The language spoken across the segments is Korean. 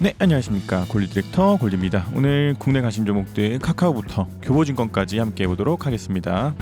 네, 안녕하십니까. 골드 디렉터 골드입니다. 오늘 국내 가심 종목들 카카오부터 교보증권까지 함께 해보도록 하겠습니다.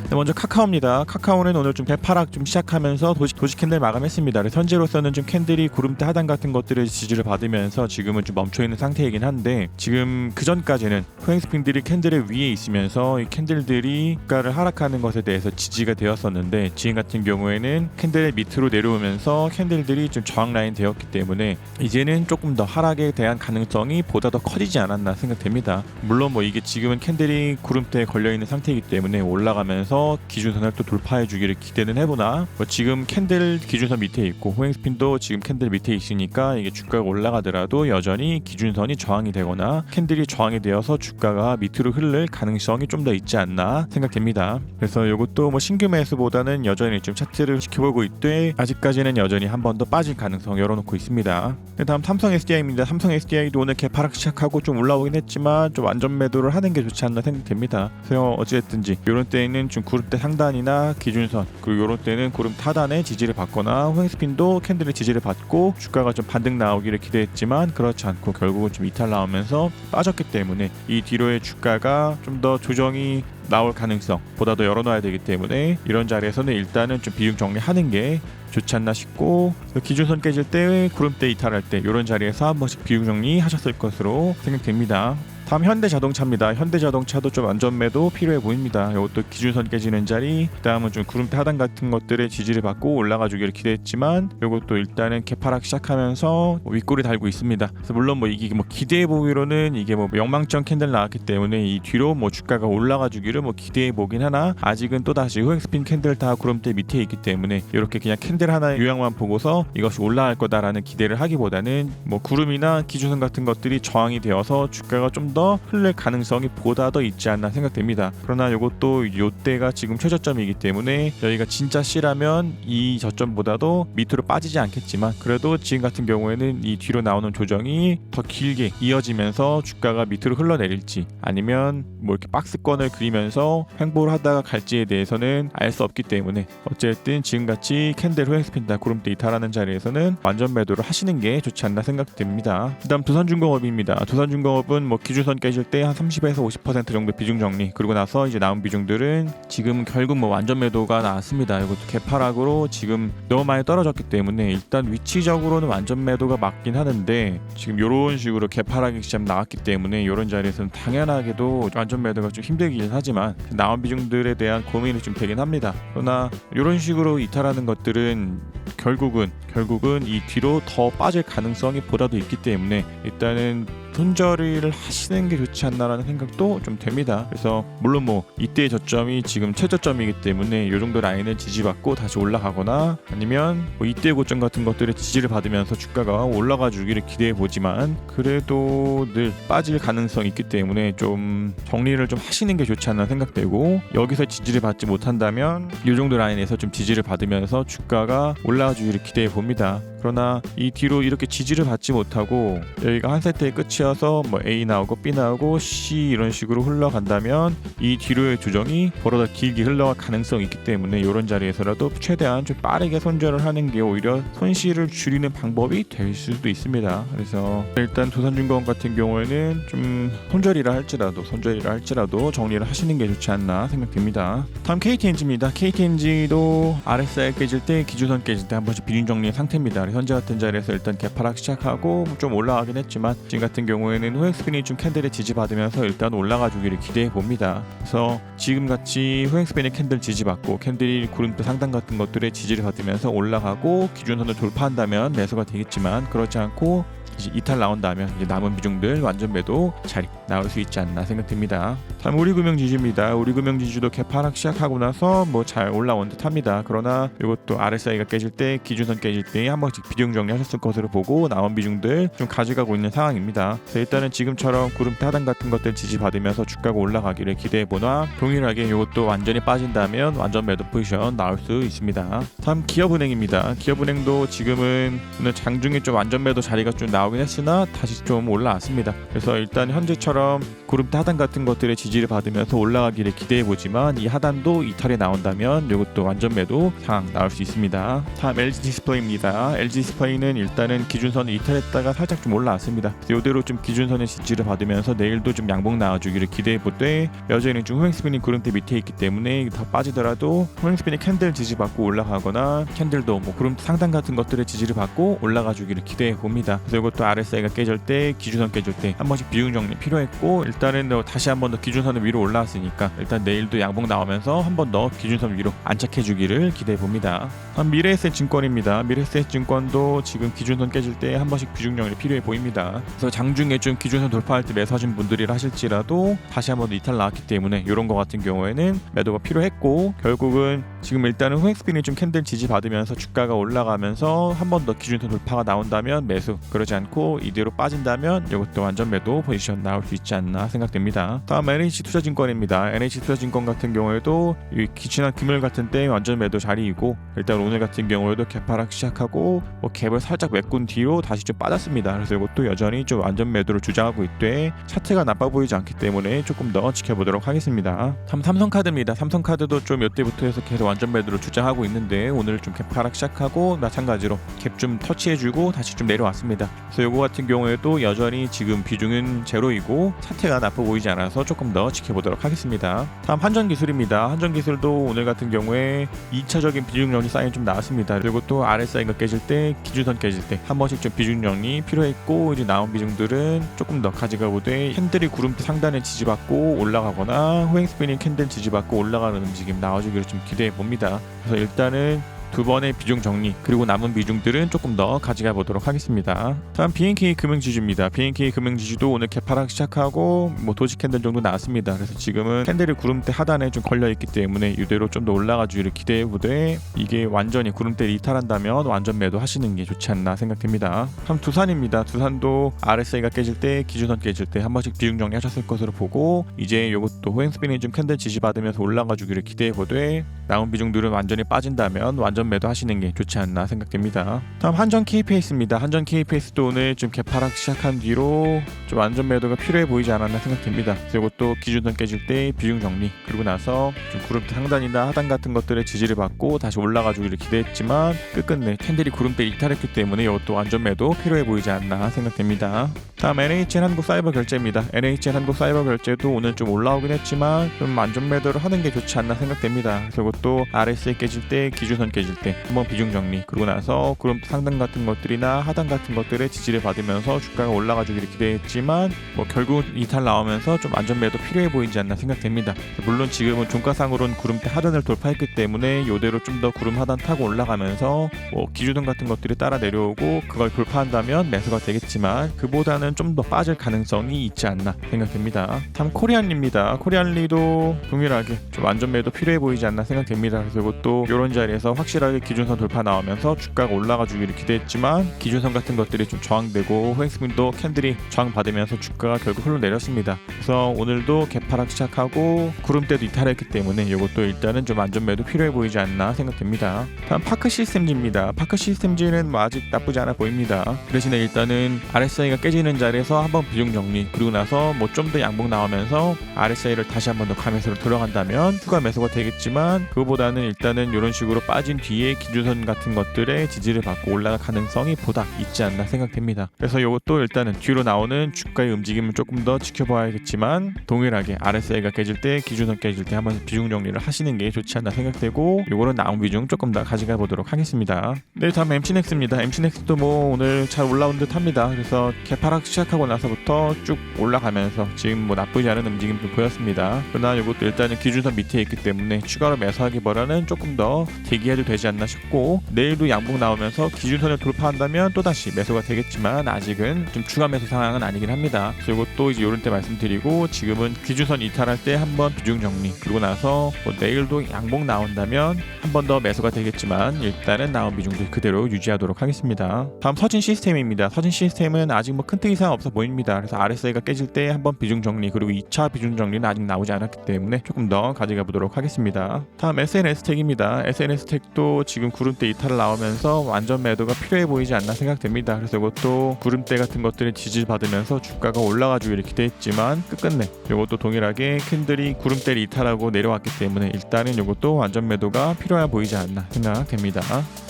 네, 먼저 카카오입니다. 카카오는 오늘 좀 대파락 시작하면서 도시 캔들 마감했습니다. 그래서 현재로서는 좀 캔들이 구름대 하단 같은 것들을 지지를 받으면서 지금은 좀 멈춰있는 상태이긴 한데, 지금 그 전까지는 포행스핀들이 캔들의 위에 있으면서 이 캔들들이 주가를 하락하는 것에 대해서 지지가 되었었는데, 지금 같은 경우에는 캔들의 밑으로 내려오면서 캔들들이 좀 저항 라인 되었기 때문에 이제는 조금 더 하락에 대한 가능성이 보다 더 커지지 않았나 생각됩니다. 물론 이게 지금은 캔들이 구름대에 걸려있는 상태이기 때문에 올라가면서 기준선을 또 돌파해 주기를 기대는 해보나, 지금 캔들 기준선 밑에 있고 호행스핀도 지금 캔들 밑에 있으니까 이게 주가가 올라가더라도 여전히 기준선이 저항이 되거나 캔들이 저항이 되어서 주가가 밑으로 흐를 가능성이 좀 더 있지 않나 생각됩니다. 그래서 이것도 신규 매수보다는 여전히 좀 차트를 지켜보고 있되, 아직까지는 여전히 한 번 더 빠질 가능성 열어놓고 있습니다. 다음 삼성 SDI입니다. 삼성 SDI도 오늘 개파락 시작하고 좀 올라오긴 했지만 좀 완전 매도를 하는 게 좋지 않나 생각됩니다. 그래서 어찌됐든지 이런 때에는 좀 구름대 상단이나 기준선, 그리고 이런 때는 구름 하단의 지지를 받거나 호행스핀도 캔들의 지지를 받고 주가가 좀 반등 나오기를 기대했지만 그렇지 않고 결국은 좀 이탈 나오면서 빠졌기 때문에 이 뒤로의 주가가 좀 더 조정이 나올 가능성 보다 더 열어놔야 되기 때문에 이런 자리에서는 일단은 좀 비중 정리하는 게 좋지 않나 싶고, 기준선 깨질 때, 구름대 이탈할 때 이런 자리에서 한 번씩 비중 정리 하셨을 것으로 생각됩니다. 다음 현대자동차입니다. 현대자동차도 좀 안전매도 필요해 보입니다. 이것도 기준선 깨지는 자리, 그다음은 좀 구름대 하단 같은 것들의 지지를 받고 올라가 주기를 기대했지만 이것도 일단은 개파락 시작하면서 윗골이 달고 있습니다. 그래서 물론 이게 기대해 보기로는 이게 명망점 캔들 나왔기 때문에 이 뒤로 주가가 올라가 주기를 기대해 보긴 하나, 아직은 또 다시 호행스핀 캔들 다 구름대 밑에 있기 때문에 이렇게 그냥 캔들 하나의 유형만 보고서 이것이 올라갈 거다라는 기대를 하기보다는 구름이나 기준선 같은 것들이 저항이 되어서 주가가 좀 더 흘릴 가능성이 보다 더 있지 않나 생각됩니다. 그러나 이것도 이때가 지금 최저점이기 때문에 저희가 진짜 C라면 이 저점보다도 밑으로 빠지지 않겠지만, 그래도 지금 같은 경우에는 이 뒤로 나오는 조정이 더 길게 이어지면서 주가가 밑으로 흘러내릴지 아니면 이렇게 박스권을 그리면서 횡보를 하다가 갈지에 대해서는 알 수 없기 때문에 어쨌든 지금같이 캔들 호행스핀다 구름대 이탈하는 자리에서는 완전 매도를 하시는 게 좋지 않나 생각됩니다. 그다음 두산중공업입니다. 두산중공업은 기준선 깨질 때 한 30에서 50% 정도 비중 정리, 그리고 나서 이제 남은 비중들은 지금 결국 완전 매도가 나왔습니다. 이것도 개파락으로 지금 너무 많이 떨어졌기 때문에 일단 위치적으로는 완전 매도가 맞긴 하는데, 지금 이런 식으로 개파락이 시작 나왔기 때문에 이런 자리에서는 당연하게도 완전 매도가 좀 힘들긴 하지만 남은 비중들에 대한 고민이 좀 되긴 합니다. 그러나 이런 식으로 이탈하는 것들은 결국은 이 뒤로 더 빠질 가능성이 보다도 있기 때문에 일단은 손절을 하시는 게 좋지 않나라는 생각도 좀 됩니다. 그래서 물론 이때의 저점이 지금 최저점이기 때문에 이 정도 라인을 지지받고 다시 올라가거나 아니면 이때 고점 같은 것들의 지지를 받으면서 주가가 올라가 주기를 기대해 보지만, 그래도 늘 빠질 가능성이 있기 때문에 좀 정리를 좀 하시는 게 좋지 않나 생각되고, 여기서 지지를 받지 못한다면 이 정도 라인에서 좀 지지를 받으면서 주가가 올라가 주기를 기대해 봅니다. 그러나 이 뒤로 이렇게 지지를 받지 못하고 여기가 한 세트의 끝이어서 A 나오고 B 나오고 C 이런 식으로 흘러간다면 이 뒤로의 조정이 보다 더 길게 흘러갈 가능성이 있기 때문에 이런 자리에서라도 최대한 좀 빠르게 손절을 하는 게 오히려 손실을 줄이는 방법이 될 수도 있습니다. 그래서 일단 두산중공업 같은 경우에는 좀 손절이라 할지라도 정리를 하시는 게 좋지 않나 생각됩니다. 다음 KTNG입니다. KTNG도 RSI 깨질 때, 기준선 깨질 때 한 번씩 비중 정리의 상태입니다. 현재 같은 자리에서 일단 개파락 시작하고 좀 올라가긴 했지만 지금 같은 경우에는 호행스핀이 좀 캔들에 지지받으면서 일단 올라가 주기를 기대해 봅니다. 그래서 지금 같이 호행스핀의 캔들 지지받고 캔들이 구름대 상단 같은 것들의 지지를 받으면서 올라가고 기준선을 돌파한다면 매수가 되겠지만, 그렇지 않고 이제 이탈 나온다면 이제 남은 비중들 완전 매도 자리 나올 수 있지 않나 생각됩니다. 다음 우리금융지주입니다. 우리금융지주도 개파락 시작하고 나서 잘 올라온 듯합니다. 그러나 이것도 RSI가 깨질 때, 기준선 깨질 때 한 번씩 비중 정리하셨을 것으로 보고 남은 비중들 좀 가져가고 있는 상황입니다. 그래서 일단은 지금처럼 구름대 하단 같은 것들 지지받으면서 주가가 올라가기를 기대해보나, 동일하게 이것도 완전히 빠진다면 완전 매도 포지션 나올 수 있습니다. 다음 기업은행입니다. 기업은행도 지금은 오늘 장중에 좀 완전 매도 자리가 좀 나오긴 했으나 다시 좀 올라왔습니다. 그래서 일단 현재처럼 구름대 하단 같은 것들의 지지 지지를 받으면서 올라가기를 기대해보지만 이 하단도 이탈이 나온다면 이것도 완전 매도 상황 나올 수 있습니다. 다음 LG 디스플레이입니다. LG 디스플레이는 일단은 기준선을 이탈했다가 살짝 좀 올라왔습니다. 이대로 좀 기준선의 지지를 받으면서 내일도 좀 양봉 나와주기를 기대해보되 여전히 좀 후행스피닝 구름대 밑에 있기 때문에 더 빠지더라도 후행스피닝 캔들 지지받고 올라가거나 캔들도 뭐 구름대 상단 같은 것들의 지지를 받고 올라가주기를 기대해봅니다. 그래서 이것도 RSI가 깨질 때 기준선 깨질 때 한 번씩 비중 정리 필요했고 일단은 다시 한 번 더 기준선을 위로 올라왔으니까 일단 내일도 양봉 나오면서 한 번 더 기준선 위로 안착해주기를 기대해봅니다. 다음 미래에셋증권입니다. 미래에셋증권도 지금 기준선 깨질 때 한 번씩 비중 정리 필요해 보입니다. 그래서 장중에 좀 기준선 돌파할 때 매수하신 분들이라 하실지라도 다시 한 번 더 이탈 나왔기 때문에 이런 거 같은 경우에는 매도가 필요했고 결국은 지금 일단은 후엑스핀이 좀 캔들 지지 받으면서 주가가 올라가면서 한 번 더 기준선 돌파가 나온다면 매수, 그러지 않고 이대로 빠진다면 이것도 완전 매도 포지션 나올 수 있지 않나 생각됩니다. 다음 NH투자증권입니다. NH투자증권 같은 경우에도 지난 금요일 같은 때 완전 매도 자리이고 일단 오늘 같은 경우에도 개파락 시작하고 갭을 살짝 메꾼 뒤로 다시 좀 빠졌습니다. 그래서 이것도 여전히 좀 완전 매도를 주장하고 있되 차트가 나빠 보이지 않기 때문에 조금 더 지켜보도록 하겠습니다. 다음 삼성카드입니다. 삼성카드도 좀 이때부터 해서 계속 완전 매도를 주장하고 있는데 오늘 좀 개파락 시작하고 마찬가지로 갭 좀 터치해주고 다시 좀 내려왔습니다. 그래서 요거 같은 경우에도 여전히 지금 비중은 제로이고 차트가 나빠 보이지 않아서 조금 더 지켜보도록 하겠습니다. 다음 한전기술입니다. 한전기술도 오늘 같은 경우에 2차적인 비중 정리 사인 좀 나왔습니다. 그리고 또 RSI가 깨질 때 기준선 깨질 때 한 번씩 좀 비중 정리 필요했고 이제 나온 비중들은 조금 더 가져가 보되 캔들이 구름대 상단에 지지받고 올라가거나 후행스피닝 캔들 지지받고 올라가는 움직임 나와주기를 좀 기대해 봅니다. 그래서 일단은 두 번의 비중 정리 그리고 남은 비중들은 조금 더 가져가 보도록 하겠습니다. 다음 BNK 금융지주입니다. BNK 금융지주도 오늘 개파락 시작하고 도지 캔들 정도 나왔습니다. 그래서 지금은 캔들이 구름대 하단에 좀 걸려 있기 때문에 이대로 좀 더 올라가 주기를 기대해 보되 이게 완전히 구름대 이탈한다면 완전 매도 하시는 게 좋지 않나 생각됩니다. 다음 두산입니다. 두산도 RSI가 깨질 때 기준선 깨질 때 한 번씩 비중 정리 하셨을 것으로 보고 이제 이것도 호행스피닝 좀 캔들 지지 받으면서 올라가 주기를 기대해 보되 남은 비중들은 완전히 빠진다면 완전 매도 하시는 게 좋지 않나 생각됩니다. 다음 한전 KPS입니다. 한전 KPS도 오늘 좀 개파락 시작한 뒤로 좀 완전 매도가 필요해 보이지 않았나 생각됩니다. 그래서 이것도 기준선 깨질 때 비중 정리 그리고 나서 좀 구름대 상단이나 하단 같은 것들의 지지를 받고 다시 올라가 주기를 기대했지만 끝끝내 캔들이 구름대 이탈했기 때문에 이것도 완전 매도 필요해 보이지 않나 생각됩니다. 다음 NHN 한국사이버결제입니다. NHN 한국사이버결제도 오늘 좀 올라오긴 했지만 좀 완전 매도를 하는 게 좋지 않나 생각됩니다. 그래서 이것도 RSI 깨질 때 기준선 깨질 때 한번 비중 정리 그리고 나서 그럼 상단 같은 것들이나 하단 같은 것들의 지지를 받으면서 주가가 올라가 주기를 기대했지만 결국 이탈 나오면서 좀 완전 매도 필요해 보이지 않나 생각됩니다. 물론 지금은 종가상으로는 구름대 하단을 돌파했기 때문에 이대로 좀 더 구름 하단 타고 올라가면서 기준선 같은 것들이 따라 내려오고 그걸 돌파한다면 매수가 되겠지만 그보다는 좀 더 빠질 가능성이 있지 않나 생각됩니다. 다음 코리안리입니다. 코리안리도 동일하게 좀 완전 매도 필요해 보이지 않나 생각됩니다. 그래서 이것도 이런 자리에서 확실하게 기준선 돌파 나오면서 주가가 올라가 주기를 기대했지만 기준선 같은 것들이 좀 저항되고 호행스핀도 캔들이 저항 받으면서 주가가 결국 흘러내렸습니다. 그래서 오늘도 개파락 시작하고 구름대도 이탈했기 때문에 이것도 일단은 좀 완전 매도 필요해 보이지 않나 생각됩니다. 다음 파크시스템즈입니다. 파크시스템즈는 아직 나쁘지 않아 보입니다. 그 대신에 일단은 RSI가 깨지는 자리에서 한번 비중 정리 그리고 나서 좀 더 양봉 나오면서 RSI를 다시 한번 더 감매수로 들어간다면 추가 매수가 되겠지만 그거보다는 일단은 이런 식으로 빠진 뒤에 기준선 같은 것들의 지지를 받고 올라갈 가능성이 보다 있지 않나 생각됩니다. 그래서 이것도 일단은 뒤로 나오는 주가의 움직임을 조금 더 지켜봐야겠지만 동일하게 RSI가 깨질 때 기준선 깨질 때 한번 비중 정리를 하시는 게 좋지 않나 생각되고 요거는 나온 비중 조금 더 가져가 보도록 하겠습니다. 네, 다음 MC넥스입니다. MC넥스도 오늘 잘 올라온 듯 합니다. 그래서 개파락 시작하고 나서부터 쭉 올라가면서 지금 나쁘지 않은 움직임도 보였습니다. 그러나 이것도 일단은 기준선 밑에 있기 때문에 추가로 매수하기보다는 조금 더 대기해도 되지 않나 싶고 내일도 양봉 나오면서 기준선을 돌파한다면 또다시 매수가 되겠지만 아직은 좀 추가 매수 상황은 아니긴 합니다. 그래서 이것도 이제 요런 때 말씀드리고 지금은 기준선 이탈할 때 한번 비중 정리 그리고 나서 내일도 양봉 나온다면 한 번 더 매수가 되겠지만 일단은 나온 비중도 그대로 유지하도록 하겠습니다. 다음 서진 시스템입니다. 서진 시스템은 아직 큰 틀 이상 없어 보입니다. 됩니다. 그래서 RSI가 깨질 때 한번 비중 정리, 그리고 2차 비중 정리는 아직 나오지 않았기 때문에 조금 더 가져가 보도록 하겠습니다. 다음 SNS택입니다. SNS택도 지금 구름대 이탈을 나오면서 완전 매도가 필요해 보이지 않나 생각됩니다. 그래서 이것도 구름대 같은 것들을 지지받으면서 주가가 올라가주기를 기대했지만 끝끝내 이것도 동일하게 캔들이 구름대를 이탈하고 내려왔기 때문에 일단은 이것도 완전 매도가 필요해 보이지 않나 생각됩니다.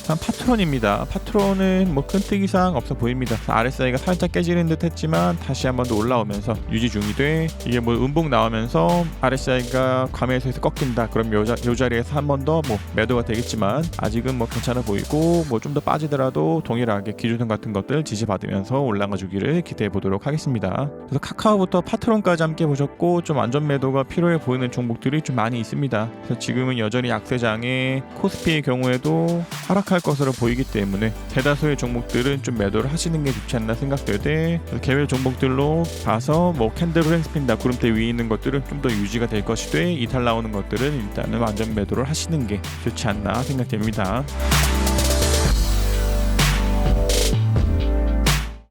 다음 파트론입니다. 파트론은 뭐 큰 특이사항 없어 보입니다. RSI가 살짝 깨지는 듯 했지만 다시 한 번 더 올라오면서 유지 중이 돼, 이게 뭐 음봉 나오면서 RSI가 과매수에서 꺾인다, 그럼 요 자리에서 한 번 더 뭐 매도가 되겠지만 아직은 뭐 괜찮아 보이고, 뭐 좀 더 빠지더라도 동일하게 기준선 같은 것들 지지받으면서 올라가 주기를 기대해 보도록 하겠습니다. 그래서 카카오부터 파트론까지 함께 보셨고, 좀 안전 매도가 필요해 보이는 종목들이 좀 많이 있습니다. 그래서 지금은 여전히 약세장에 코스피의 경우에도 하락할 것으로 보이기 때문에 대다수의 종목들은 좀 매도를 하시는 게 좋지 않나 생각되되, 개별 종목들로 봐서 뭐 캔들로 횡스핀다, 구름대 위에 있는 것들은 좀 더 유지가 될 것이되, 이탈 나오는 것들은 일단은 완전 매도를 하시는 게 좋지 않나 생각됩니다.